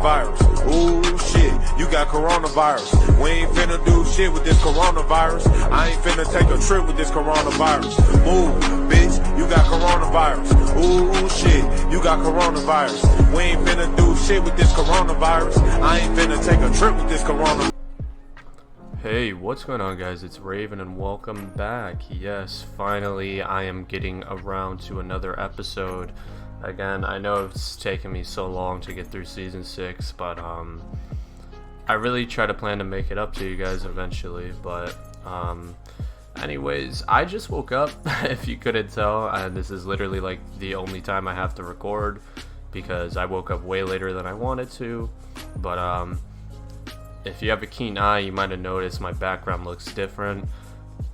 coronavirus. Ooh, shit, you got coronavirus. We ain't finna do shit with this coronavirus. I ain't finna take a trip with this coronavirus. Move, bitch, you got coronavirus. Ooh, shit, you got coronavirus. We ain't finna do shit with this coronavirus. I ain't finna take a trip with this coronavirus. Hey, what's going on, guys? It's Raven and welcome back. Yes, finally I am getting around to another episode. Again, I know it's taken me so long to get through season 6, but I really try to plan to make it up to you guys eventually. But anyways, I just woke up, if you couldn't tell, and this is literally like the only time I have to record because I woke up way later than I wanted to. But if you have a keen eye, you might have noticed my background looks different.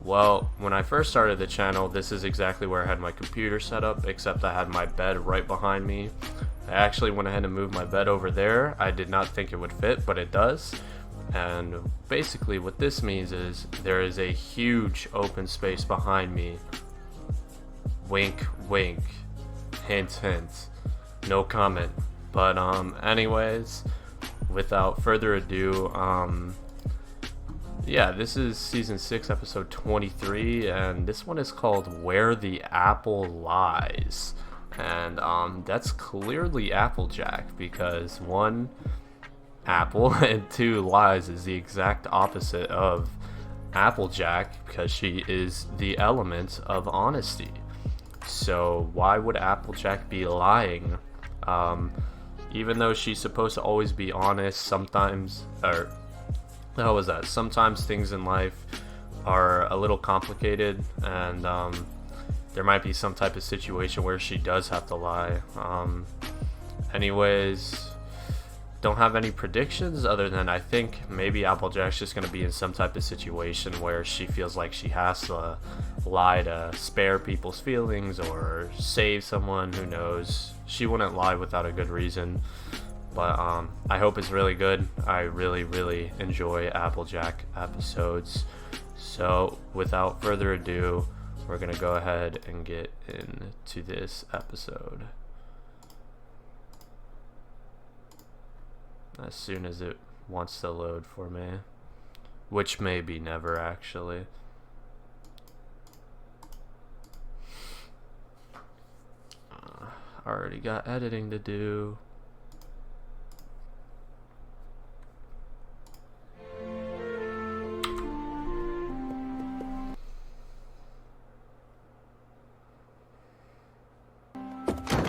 Well, when I first started the channel, this is exactly where I had my computer set up, except I had my bed right behind me. I actually went ahead and moved my bed over there. I did not think it would fit, but it does. And basically what this means is there is a huge open space behind me. Wink, wink. Hint, hint. No comment. But anyways, without further ado, yeah, this is season 6 episode 23, and this one is called Where the Apple Lies. And that's clearly Applejack, because 1, apple, and 2, lies is the exact opposite of Applejack, because she is the element of honesty. So why would Applejack be lying? Even though she's supposed to always be honest, sometimes, or how was that? Sometimes things in life are a little complicated, and there might be some type of situation where she does have to lie. Anyways, don't have any predictions other than I think maybe Applejack's just gonna be in some type of situation where she feels like she has to lie to spare people's feelings or save someone. Who knows? She wouldn't lie without a good reason. But I hope it's really good. I really enjoy Applejack episodes. So without further ado, we're gonna go ahead and get into this episode as soon as it wants to load for me, which may be never actually. Already got editing to do.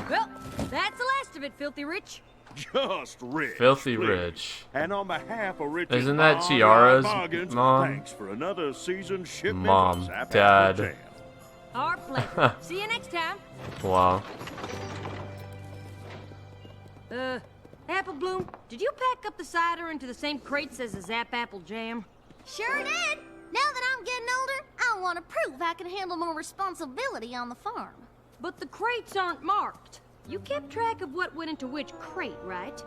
Well, that's the last of it, Filthy Rich. Just Rich. Filthy Rich. And on behalf of Rich, Isn't that Tiara's mom? Thanks for another season shipment. Mom, of Dad. Our pleasure. See you next time. Wow. Apple Bloom, did you pack up the cider into the same crates as the Zap Apple Jam? Sure did. Now that I'm getting older, I want to prove I can handle more responsibility on the farm. But the crates aren't marked. You kept track of what went into which crate, right?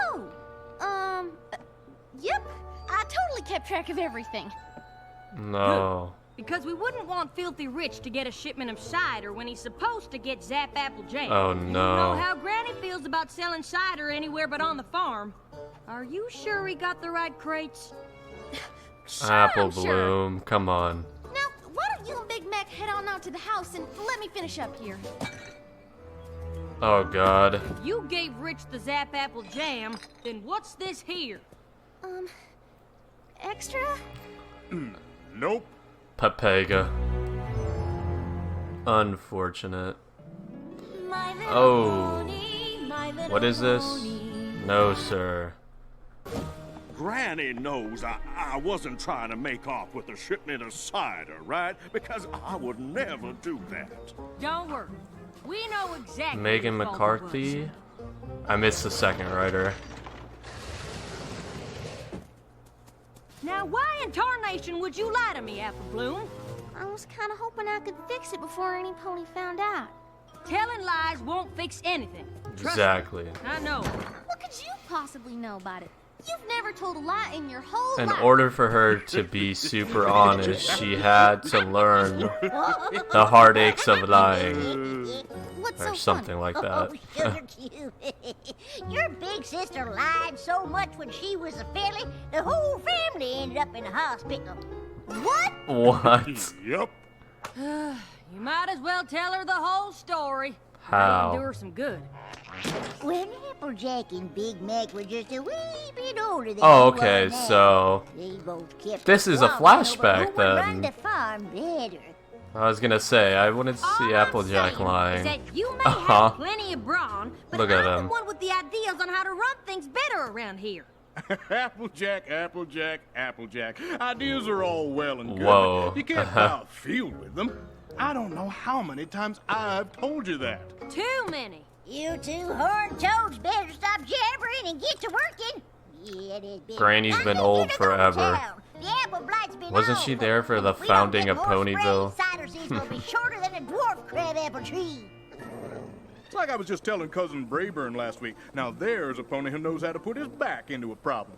Oh, yep. I totally kept track of everything. No. Because we wouldn't want Filthy Rich to get a shipment of cider when he's supposed to get Zap Apple Jam. Oh You no. know how Granny feels about selling cider anywhere but on the farm. Are you sure he got the right crates? Sure, Apple I'm sure. Bloom, come on. Now, why don't you and Big Mac head on out to the house and let me finish up here? Oh god. You gave Rich the Zap Apple Jam, then what's this here? Extra? Nope. Pepega. Unfortunate. My little Oh. pony, my little What is this? pony. No, sir. Granny knows I wasn't trying to make off with a shipment of cider, right? Because I would never do that. Don't worry. We know exactly Megan whose fault it McCarthy. was. I missed the second writer. Now, why in tarnation would you lie to me, Apple Bloom? I was kind of hoping I could fix it before any pony found out. Telling lies won't fix anything. Trust me. Exactly. I know. What could you possibly know about it? You've never told a lie in your whole In life. order for her to be super honest, she had to learn the heartaches of lying. What's What's or so something funny? like Oh, that. sugar cute. Your big sister lied so much when she was a filly, the whole family ended up in the hospital. What? What? Yep. You might as well tell her the whole story. How? That'll do her some good. When Applejack and Big Mac were just a wee bit older than Oh, you okay, are now, so they both kept this is a squabbling over flashback who would run then. the farm better. I was gonna say, I wanted to see All Applejack I'm saying lying. is that you may Uh-huh. have plenty of brawn, but Look at I'm him. the one with the ideas on how to run things better around here. Applejack, Applejack, Applejack. Ideas are all well and good, Whoa. but you can't plow a field with them. I don't know how many times I've told you that. Too many. You two horned toads better stop jabbering and get to working. Yeah, it has been. Granny's been I'm old gonna go to forever. town. The apple blight's been Wasn't on, she but there for the if we founding don't of get more Ponyville? spring, cider season will be shorter than a dwarf crabapple tree. It's like I was just telling Cousin Brayburn last week. Now there's a pony who knows how to put his back into a problem.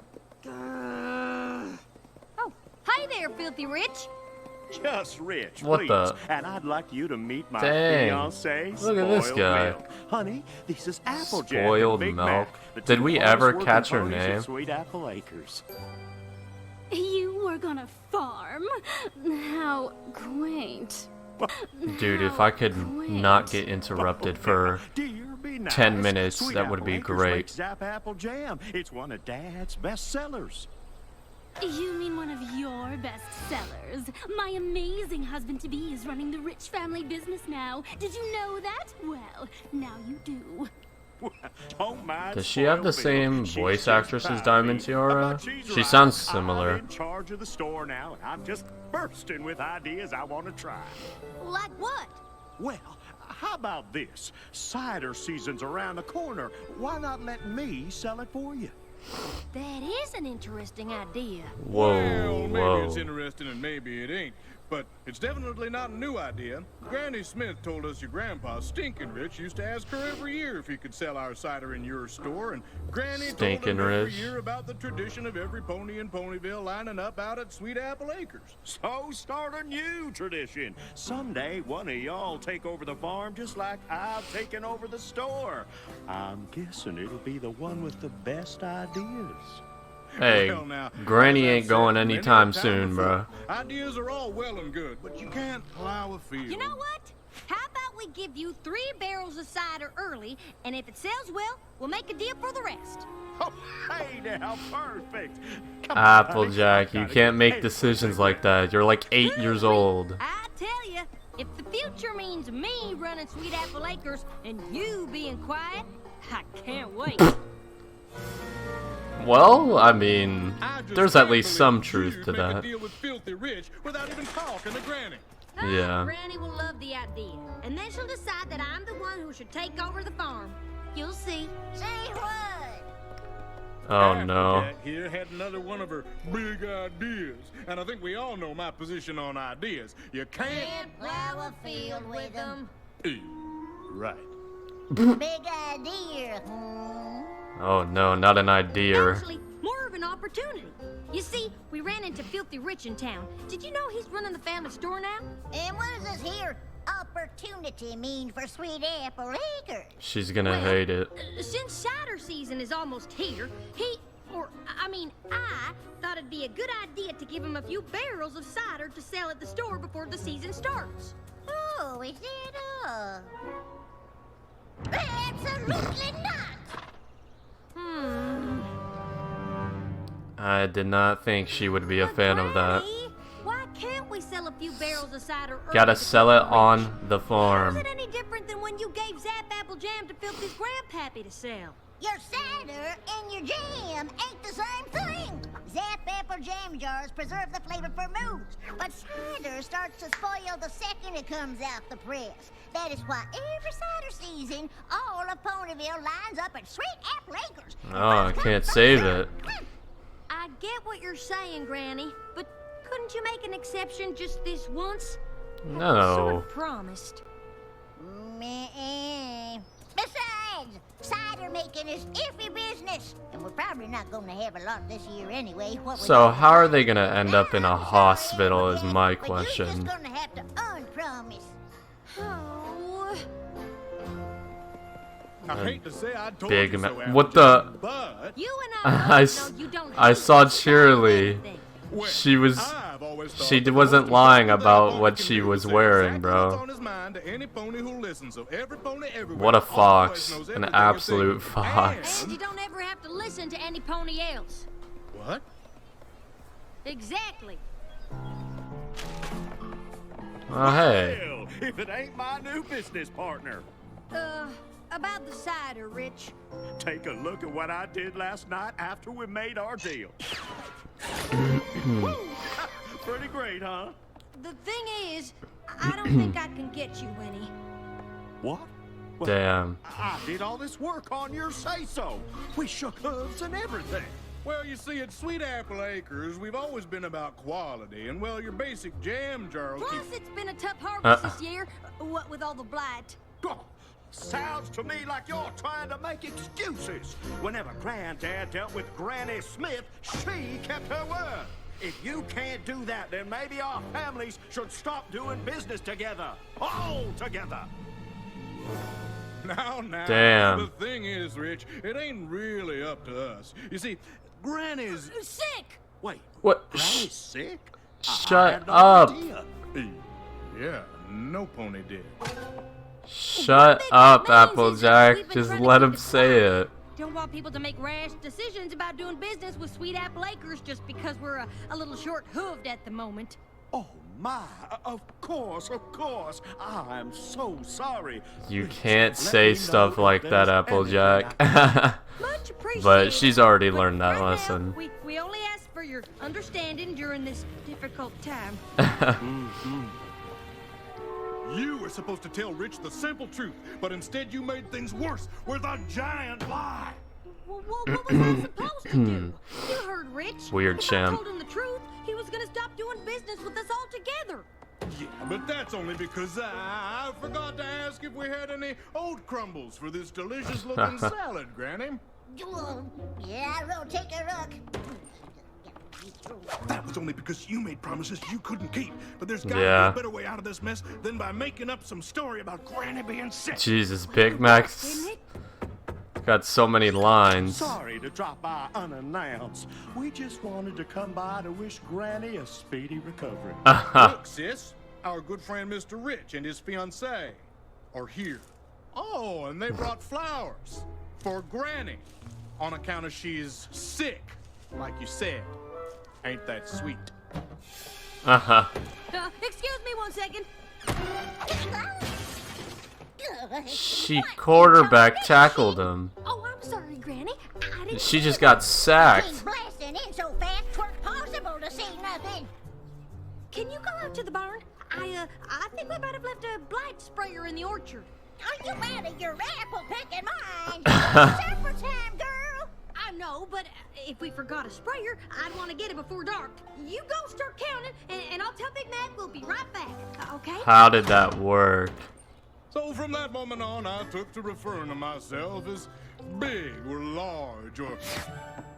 Oh, hey there, Filthy Rich. Just Rich, What please. the- And I'd like you to meet my Dang. fiancée, Look at this Spoiled guy. Milk. Honey, this is Applejack and Spoiled Big Milk. Mac, the Did two we hardest ever working catch her ponies at name? Sweet Apple Acres. You work on a farm? How quaint. Dude, if I could not get interrupted for Dear, be nice. 10 minutes, Sweet that would Apple be Acres great. makes Zap Apple Jam. It's one of Dad's best sellers. You mean one of your best sellers? My amazing husband-to-be is running the Rich family business now. Did you know that? Well, now you do. Don't mind Does she have the Spoiled same Milk. She's voice just actress as proud of Diamond me. Tiara? But she's She right. sounds similar. I'm in charge of the store now, and I'm just bursting with ideas I want to try. Like what? Well, how about this? Cider season's around the corner. Why not let me sell it for you? That is an interesting idea. Well, Whoa, maybe it's whoa. interesting and maybe it ain't. But it's definitely not a new idea. Granny Smith told us your grandpa, Stinkin' Rich, used to ask her every year if he could sell our cider in your store. And Granny told Stinkin' him every Rich. year about the tradition of every pony in Ponyville lining up out at Sweet Apple Acres. So start a new tradition. Someday, one of y'all take over the farm just like I've taken over the store. I'm guessing it'll be the one with the best ideas. Hey, Well, now, Granny as I've ain't going said many anytime a time soon, before, bruh. Ideas are all well and good, but you can't plow a field. You know what? How about we give you 3 barrels of cider early, and if it sells well, we'll make a deal for the rest. Oh, hey now, perfect. Come on, honey. Applejack, you Got it. can't make Hey, decisions like that. You're like 8 years old. I tell you, if the future means me running Sweet Apple Acres and you being quiet, I can't wait. Well, I mean, I just there's at can't least believe some you'd truth to make a that. deal with Filthy Rich without even talking to Granny. Yeah. Granny will love the idea, and then she'll decide that I'm the one who should take over the farm. You'll see. Say what? Oh no. Applejack here had another one of her big ideas, and I think we all know my position on ideas. You can't. Plow a field with them. Right. Big idea. Oh no, not an idea. Actually, more of an opportunity. You see, we ran into Filthy Rich in town. Did you know he's running the family store now? And what does this here opportunity mean for Sweet Apple Acres? She's gonna Well, hate it. Since cider season is almost here, I thought it'd be a good idea to give him a few barrels of cider to sell at the store before the season starts. Oh, is that all? Absolutely not! I did not think she would be a fan of that. Granny, why can't we sell a few barrels of cider early Gotta to sell it Filthy on Rich? the How's farm. it any different than when you gave Zap Apple Jam to Filthy's grandpappy to sell? Your cider and your jam ain't the same thing. Zap Apple Jam jars preserve the flavor for moves, but cider starts to spoil the second it comes out the press. That is why every cider season, all of Ponyville lines up at Sweet Apple Acres. Oh, I can't save it. I get what you're saying, Granny, but couldn't you make an exception just this once? Sort No. of promised. Meh. Besides, cider making is iffy business, and we're probably not going to have a lot this year anyway. What with So all how are the- they gonna end up in a hospital is my But you're just question. gonna have to unpromise. Oh. I hate to say I told Big you Ma- so, what the? Applejack, But You I and I s- both know you don't I hate saw the Shirley. anything. well, She was. I've always thought She that the wasn't most lying important thing a about pony what can she do was is say wearing, exactly bro. what's on his mind to any pony who listens. So every pony everywhere What a always fox. knows An everything you're absolute thinking. fox. And you don't ever have to listen to any pony else. What? Exactly. Oh, hey. Well, if it ain't my new business partner. About the cider, Rich. Take a look at what I did last night after we made our deal. Woo! Pretty great, huh? The thing is, I don't think I can get you any. What? Well, Damn. I did all this work on your say-so. We shook hooves and everything. Well, you see, at Sweet Apple Acres, we've always been about quality, and well, your basic jam jar will Plus, keep... it's been a tough harvest this year, what with all the blight. Oh, sounds to me like you're trying to make excuses. Whenever Granddad dealt with Granny Smith, she kept her word. If you can't do that, then maybe our families should stop doing business together. All together. Now, Damn. the thing is, Rich, it ain't really up to us. You see, Granny's... Sick! Wait, What? Granny's sick? I Shut had no up. idea. Yeah, no pony did. Shut big up, that means is that Applejack. we've been Just trying to let keep him it say quiet. it. Don't want people to make rash decisions about doing business with Sweet Apple Acres just because we're a little short-hooved at the moment. Oh, my. Of course. I'm so sorry. You Please, can't let say me stuff know like if that, there's Applejack. anything I Much appreciated. But she's already But learned that right now, lesson. we only ask for your understanding during this difficult time. You were supposed to tell Rich the simple truth, but instead you made things worse with a giant lie. Well, what was I supposed to do? You heard Rich. Weird if champ. I told him the truth, he was gonna stop doing business with us altogether. Yeah, but that's only because I forgot to ask if we had any oat crumbles for this delicious-looking salad, Granny. Yeah, I'll take a look. That was only because you made promises you couldn't keep. But there's got to Yeah. be a better way out of this mess than by making up some story about Granny being sick. Jesus, Big Mac's Isn't it? got so many lines. Sorry to drop by unannounced. We just wanted to come by to wish Granny a speedy recovery. Look, sis, our good friend Mr. Rich and his fiancée are here. Oh, and they brought flowers for Granny on account of she's sick, like you said. Ain't that sweet? Excuse me 1 second. She quarterback tackled him. Oh, I'm sorry, Granny. I didn't She see just that. got Came sacked. blasting in so fast, 'tweren't possible to see nothing. Can you go out to the barn? I think we might have left a blight sprayer in the orchard. Are you out of your apple picking mind? Supper time, girl. I know, but if we forgot a sprayer, I'd want to get it before dark. You go start counting, and I'll tell Big Mac we'll be right back. Okay? How did that work? So from that moment on, I took to referring to myself as big or large or...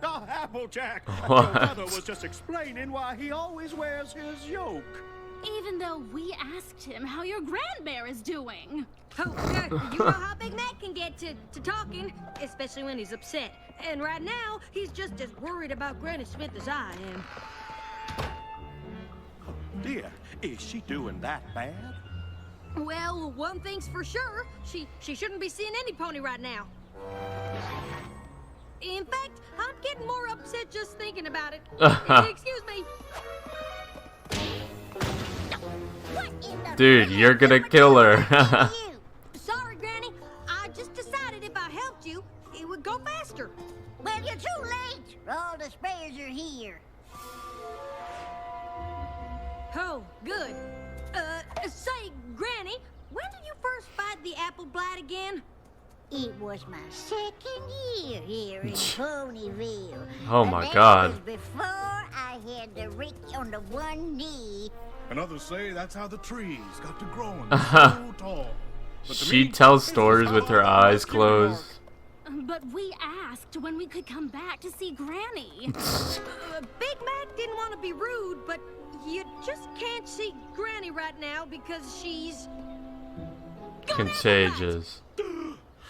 Oh, Applejack, What? your brother was just explaining why he always wears his yoke. Even though we asked him how your grandmare is doing. Oh, you know how Big Mac can get to talking, especially when he's upset. And right now, he's just as worried about Granny Smith as I am. Dear, is she doing that bad? Well, one thing's for sure, she shouldn't be seeing any pony right now. In fact, I'm getting more upset just thinking about it. Excuse me. What in the Dude, you're gonna kill her. you? Sorry, Granny. I just decided if I helped you, it would go faster. Well, you're too late. All the sprayers are here. Oh, good. Say, Granny, when did you first fight the apple blight again? It was my second year here in Ponyville. Oh But my that God. was before I had to reach on the one knee. And others say that's how the trees got to growing so tall. But to She me, tells it's just stories how with her I eyes must remark. closed. But we asked when we could come back to see Granny. Big Mac didn't want to be rude, but you just can't see Granny right now because she's... got apple blight. Contagious.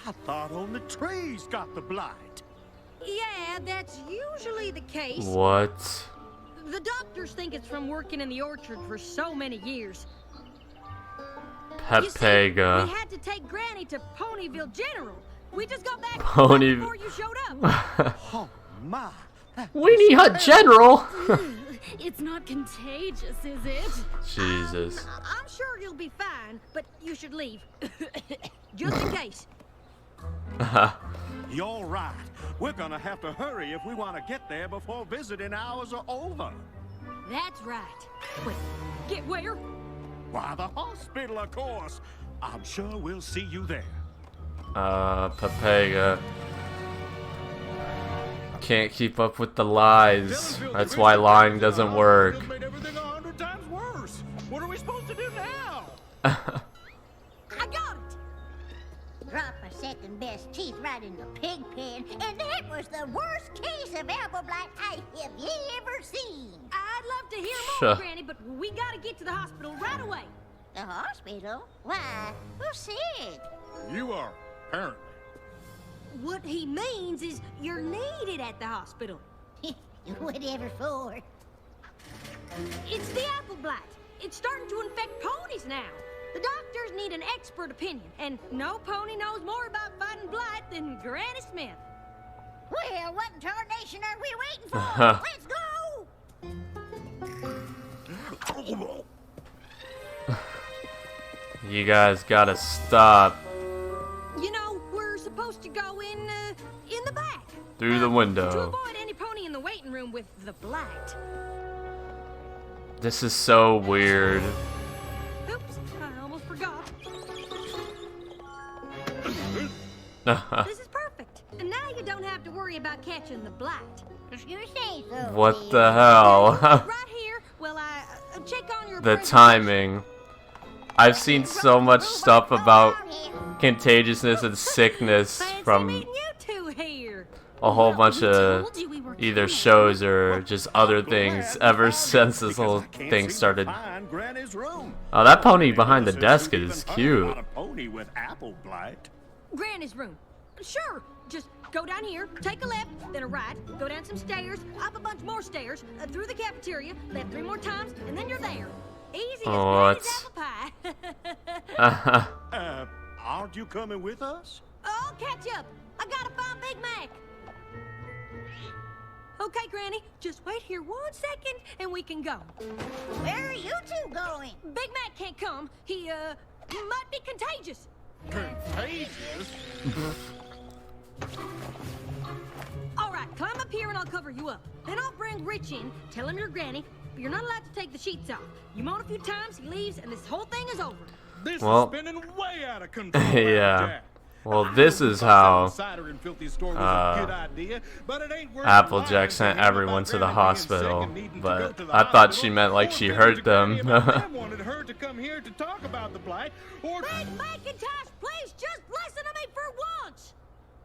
I thought only trees got the blight. Yeah, that's usually the case. What? The doctors think it's from working in the orchard for so many years. You see, Pepega. we had to take Granny to Ponyville General. We just got back Pony- right before you showed up. Oh, my. Weenie Hut General. It's not contagious, is it? Jesus. I'm sure you'll be fine, but you should leave. Just in case. You're right. We're gonna have to hurry if we want to get there before visiting hours are over. That's right. Wait, get where? Why, the hospital, of course. I'm sure we'll see you there. Pepega. Can't keep up with the lies. That's why lying doesn't work. Just made everything 100 times worse. What are we supposed to do now? I got it. Dropped my second best teeth right in the pig pen, and that was the worst case of apple blight I have ever seen. I'd love to hear more, Sure. Granny, but we gotta get to the hospital right away. The hospital? Why? Who's sick? You are, apparently. What he means is you're needed at the hospital. Whatever for. It's the apple blight. It's starting to infect ponies now. The doctors need an expert opinion, and no pony knows more about fighting blight than Granny Smith. Well, what in tarnation are we waiting for? Let's go! You guys gotta stop. You know, we're supposed to go in the back. Through the To window. avoid any pony in the waiting room with the blight. This is so weird. Oops, I almost forgot. This is perfect. And now you don't have to worry about catching the blight. If you say so. What the hell? Right here, well, I check on your The presentation. timing. I've seen so much stuff about contagiousness and sickness Fancy from meeting you two here. a whole bunch We of told you we were either coming. shows or just other things ever since this whole thing started. Find Granny's room. Oh, that pony behind the Since desk you've is even heard cute. about a pony with apple blight. Granny's room. Sure, just go down here, take a left, then a right, go down some stairs, up a bunch more stairs, through the cafeteria, left 3 more times, and then you're there. Easy as What? Granny's apple pie. Aren't you coming with us? I'll catch up. I gotta find Big Mac. Okay, Granny, just wait here 1 second and we can go. Where are you two going? Big Mac can't come. He might be contagious. Contagious? All right, climb up here and I'll cover you up. Then I'll bring Rich in, tell him you're Granny, but you're not allowed to take the sheets off. You moan a few times, he leaves, and this whole thing is over. This Well- is spinning way out of control. Yeah. Jack. Well, this is how Cider in filthy store was a good idea, but it ain't worth Applejack lying sent to him everyone about to the Granny being sick hospital, and needing to but go to the I thought she hospital. meant like Or she Mr. hurt Granny them. about them wanted her to come here to talk about the blight, or Big Macintosh, please just listen to me for once.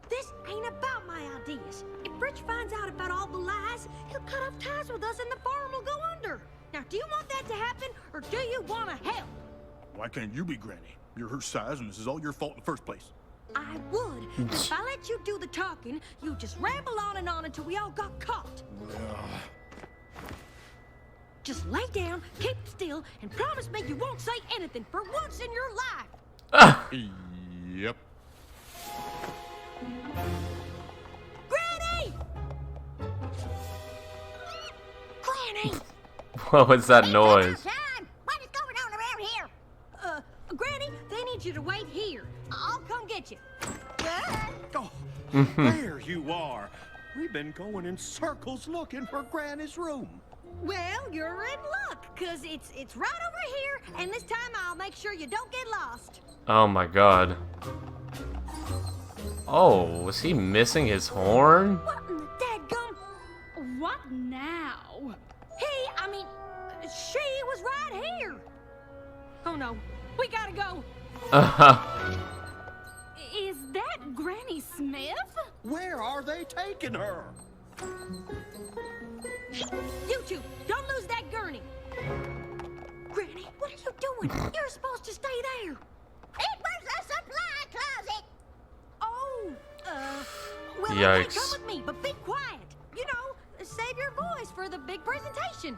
This ain't about my ideas. If Rich finds out about all the lies, he'll cut off ties with us and the farm will go under. Now, do you want that to happen, or do you want to help? why can't you be Granny? You're her size, and this is all your fault in the first place. I would. But if I let you do the talking, you just ramble on and on until we all got caught. Just lay down, keep still, and promise me you won't say anything for once in your life. Yep. Granny! Granny! What was that noise? Time. What is going on around here? Granny, they need you to wait here. I'll come get you. Oh, there you are. We've been going in circles looking for Granny's room. Well, you're in luck, because it's right over here, and this time I'll make sure you don't get lost. Oh my god. Oh, was he missing his horn? What in the dadgum? What now? She was right here. Oh no, we gotta go. Is that Granny Smith? Where are they taking her? You two, don't lose that gurney. Granny, what are you doing? You're supposed to stay there. It was a supply closet. Oh, Okay, come Yikes. with me, but be quiet. You know, save your voice for the big presentation.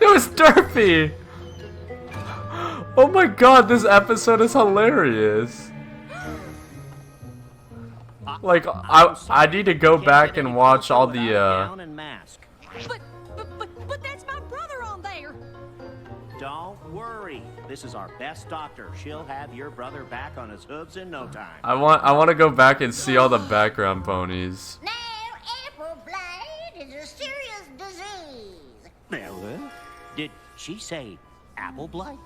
It was Derpy! Oh my god, this episode is hilarious. Like, I need to go back and watch all the, Gown and mask. But that's my brother on there. Don't worry. This is our best doctor. She'll have your brother back on his hooves in no time. I want to go back and see all the background ponies. Now, apple blight is a serious disease. Well, did she say apple blight?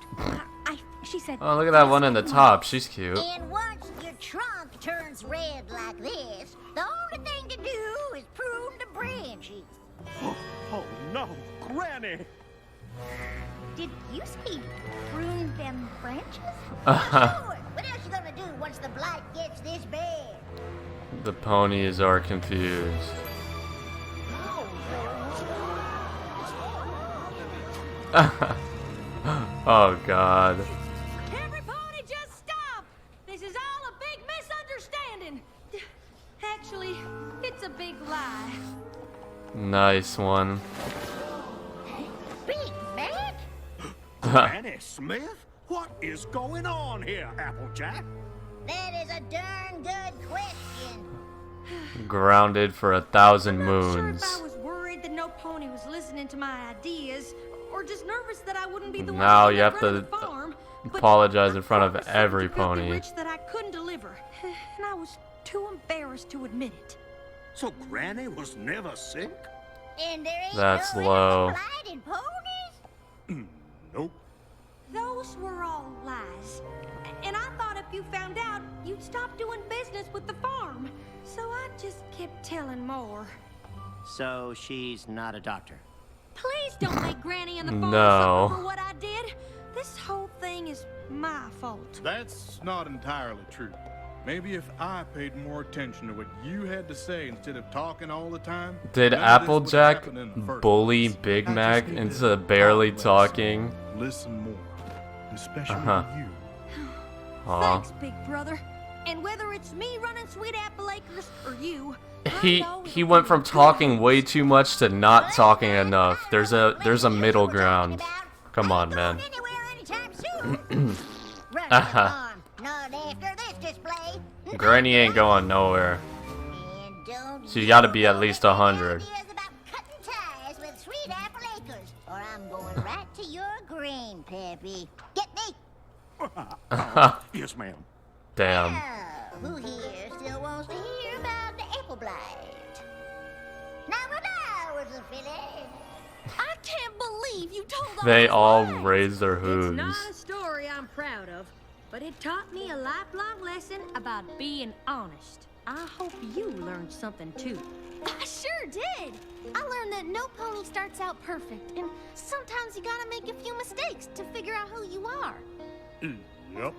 She said. Oh, look at that one in the top. She's cute. And once your trunk turns red like this, the only thing to do is prune the branches. Oh no, Granny! Did you say prune them branches? Uh-huh. Sure. What else you gonna do once the blight gets this bad? The ponies are confused. Oh god. Everybody just stop! This is all a big misunderstanding. Actually, it's a big lie. Nice one. Big Mac? Granny Smith? What is going on here, Applejack? That is a darn good question. Grounded for 1,000 I'm not sure moons. if I was worried that no pony was listening to my ideas, or just nervous that I wouldn't be the one Now to you have run to the farm. But apologize in I front of promised every something to Filthy pony. Rich that I couldn't deliver, and I was too embarrassed to admit it. So Granny was never sick? And there ain't That's no low. apple blight in ponies? Nope. Those were all lies. And I thought if you found out, you'd stop doing business with the farm. So I just kept telling more. So she's not a doctor. Please don't make Granny and the farm No. suffer for what I did. This whole thing is my fault. That's not entirely true. Maybe if I paid more attention to what you had to say instead of talking all the time. Did none of this would have Applejack happened in the first bully place. Big I Mac just need into to barely listen. talking? Listen more, especially Uh-huh. you. Aw. Thanks, big brother. And whether it's me running Sweet Apple Acres or you, He went from talking way too much to not talking enough. There's a middle ground. Come on, man. Anywhere anytime soon. Run to the farm. Not after this display. Granny ain't going nowhere. And don't So you gotta be at you least get any 100. ideas about cutting ties with Sweet Apple Acres, or I'm going right to your grandpappy. Get me? Yes, ma'am. Damn. Oh, who here still wants to hear about the apple blight? Now what hours of Philly? I can't believe you told all They those all lies. raised their It's hooves. not a story I'm proud of, but it taught me a lifelong lesson about being honest. I hope you learned something too. I sure did. I learned that no pony starts out perfect, and sometimes you gotta make a few mistakes to figure out who you are. Yep.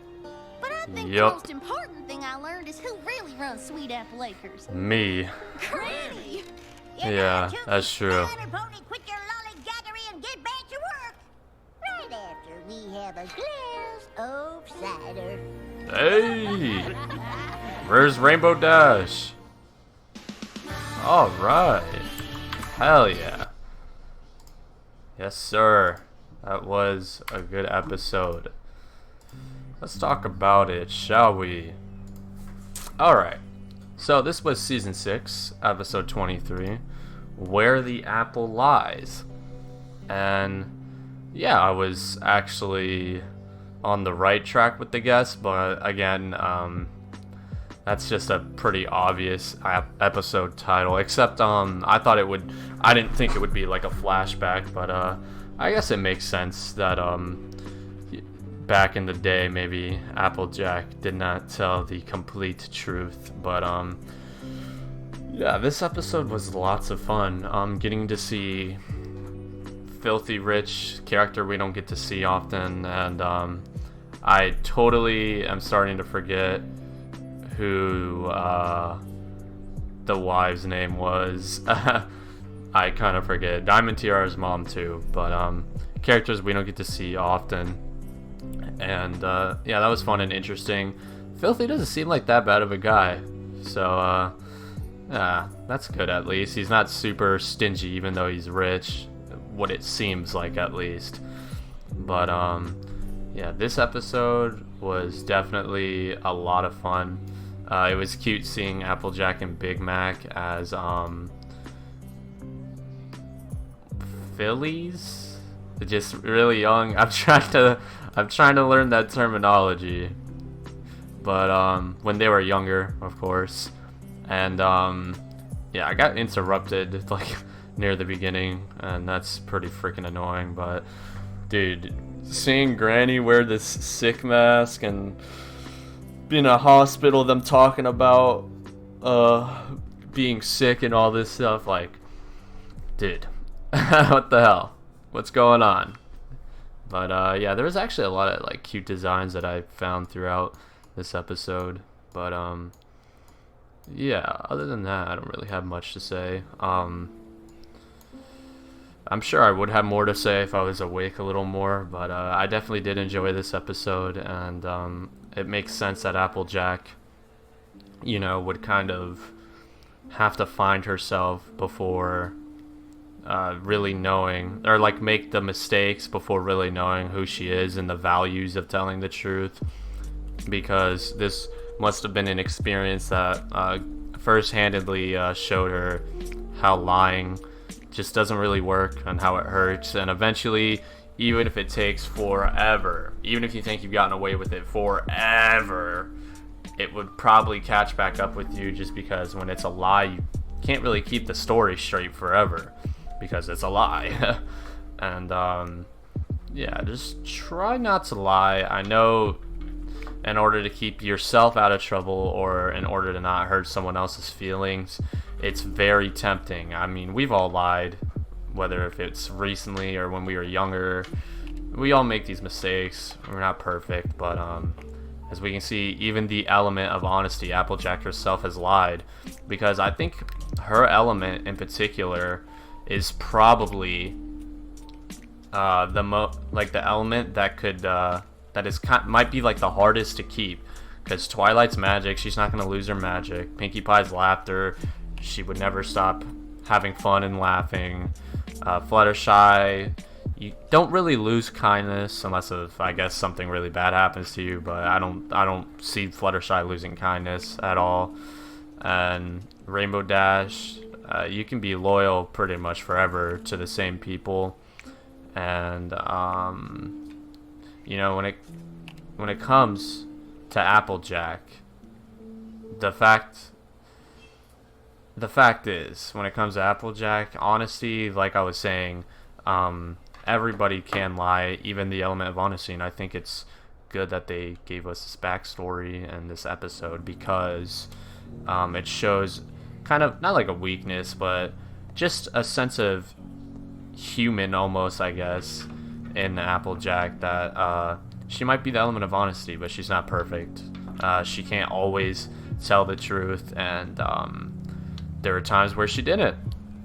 But I think Yup. the most important thing I learned is who really runs Sweet Apple Acres. Me. Granny! Yeah, that's true. Pony, quit your lollygaggery and get back to work. Right after we have a glass of cider. Hey! Where's Rainbow Dash? Alright. Hell yeah. Yes, sir. That was a good episode. Let's talk about it, shall we? Alright. So this was Season 6, Episode 23. Where the Apple Lies. And yeah, I was actually on the right track with the guess, but again, that's just a pretty obvious episode title. Except I thought it would. I didn't think it would be like a flashback, but I guess it makes sense that back in the day maybe Applejack did not tell the complete truth. But yeah, this episode was lots of fun. Getting to see Filthy Rich, character we don't get to see often, and I totally am starting to forget who the wife's name was. I kind of forget. Diamond Tiara's mom too, but characters we don't get to see often. And yeah, that was fun and interesting. Filthy doesn't seem like that bad of a guy, so yeah, that's good at least. He's not super stingy, even though he's rich. What it seems like, at least. But yeah, this episode was definitely a lot of fun. It was cute seeing Applejack and Big Mac as fillies, just really young. I'm trying to learn that terminology, but when they were younger, of course. And yeah, I got interrupted like near the beginning, and that's pretty freaking annoying. But dude, seeing Granny wear this sick mask and be in a hospital, them talking about being sick and all this stuff, like, dude, what the hell, what's going on? But yeah, there was actually a lot of like cute designs that I found throughout this episode. But yeah, other than that, I don't really have much to say. I'm sure I would have more to say if I was awake a little more, but I definitely did enjoy this episode, and it makes sense that Applejack, you know, would kind of have to find herself before really knowing, or like make the mistakes before really knowing who she is and the values of telling the truth, because this must have been an experience that first-handedly showed her how lying just doesn't really work and how it hurts. And eventually, even if it takes forever, even if you think you've gotten away with it forever, it would probably catch back up with you, just because when it's a lie, you can't really keep the story straight forever because it's a lie. And yeah, just try not to lie. I know in order to keep yourself out of trouble, or in order to not hurt someone else's feelings, it's very tempting. I mean, we've all lied, whether if it's recently or when we were younger. We all make these mistakes. We're not perfect, but as we can see, even the element of honesty, Applejack herself has lied, because I think her element in particular is probably the element that could that is might be like the hardest to keep, because Twilight's magic, she's not gonna lose her magic. Pinkie Pie's laughter, she would never stop having fun and laughing. Fluttershy, you don't really lose kindness unless if, I guess, something really bad happens to you, but I don't see Fluttershy losing kindness at all. And Rainbow Dash, you can be loyal pretty much forever to the same people. And you know, when it comes to Applejack, the fact is, when it comes to Applejack, honesty, like I was saying, everybody can lie, even the element of honesty. And I think it's good that they gave us this backstory in this episode, because it shows kind of not like a weakness, but just a sense of human almost, I guess, in Applejack, that she might be the element of honesty, but she's not perfect. She can't always tell the truth, and there were times where she didn't.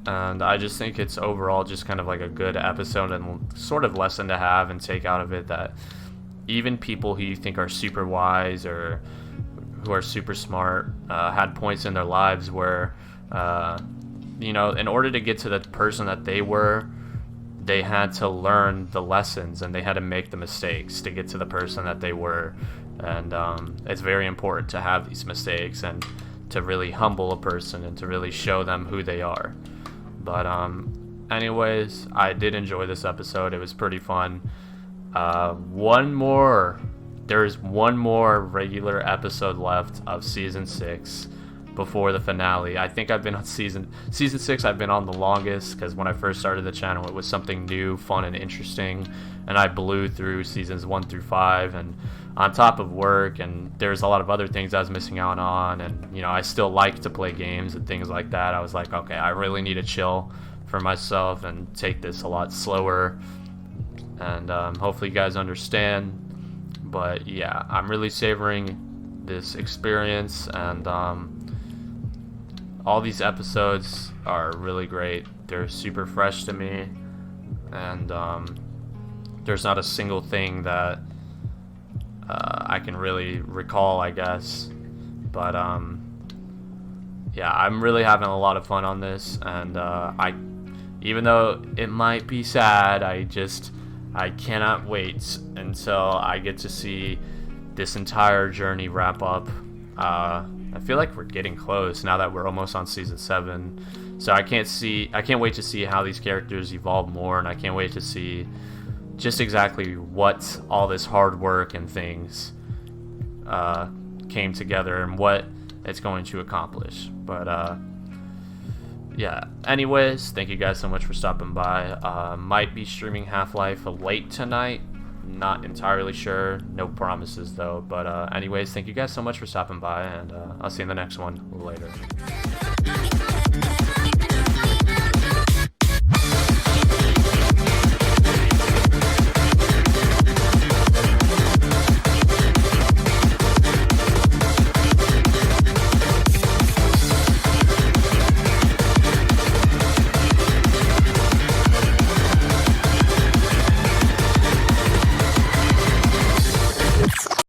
And I just think it's overall just kind of like a good episode and sort of lesson to have and take out of it, that even people who you think are super wise or who are super smart had points in their lives where, you know, in order to get to the person that they were, they had to learn the lessons and they had to make the mistakes to get to the person that they were. And it's very important to have these mistakes and to really humble a person and to really show them who they are. But anyways, I did enjoy this episode. It was pretty fun. There's one more regular episode left of season 6 before the finale. I think I've been on season 6. I've been on the longest, because when I first started the channel, it was something new, fun, and interesting, and I blew through seasons 1 through 5, and on top of work, and there's a lot of other things I was missing out on, and you know, I still like to play games and things like that. I was like, okay, I really need to chill for myself and take this a lot slower, and hopefully you guys understand. But yeah, I'm really savoring this experience, and all these episodes are really great. they're super fresh to me, and there's not a single thing that I can really recall, I guess. But yeah, I'm really having a lot of fun on this, and even though it might be sad, I cannot wait until I get to see this entire journey wrap up. I feel like we're getting close now that we're almost on season 7. So I can't wait to see how these characters evolve more, and I can't wait to see just exactly what all this hard work and things came together and what it's going to accomplish. But yeah, anyways, thank you guys so much for stopping by. Might be streaming Half-Life late tonight, not entirely sure, no promises though. But anyways, thank you guys so much for stopping by, and I'll see you in the next one later.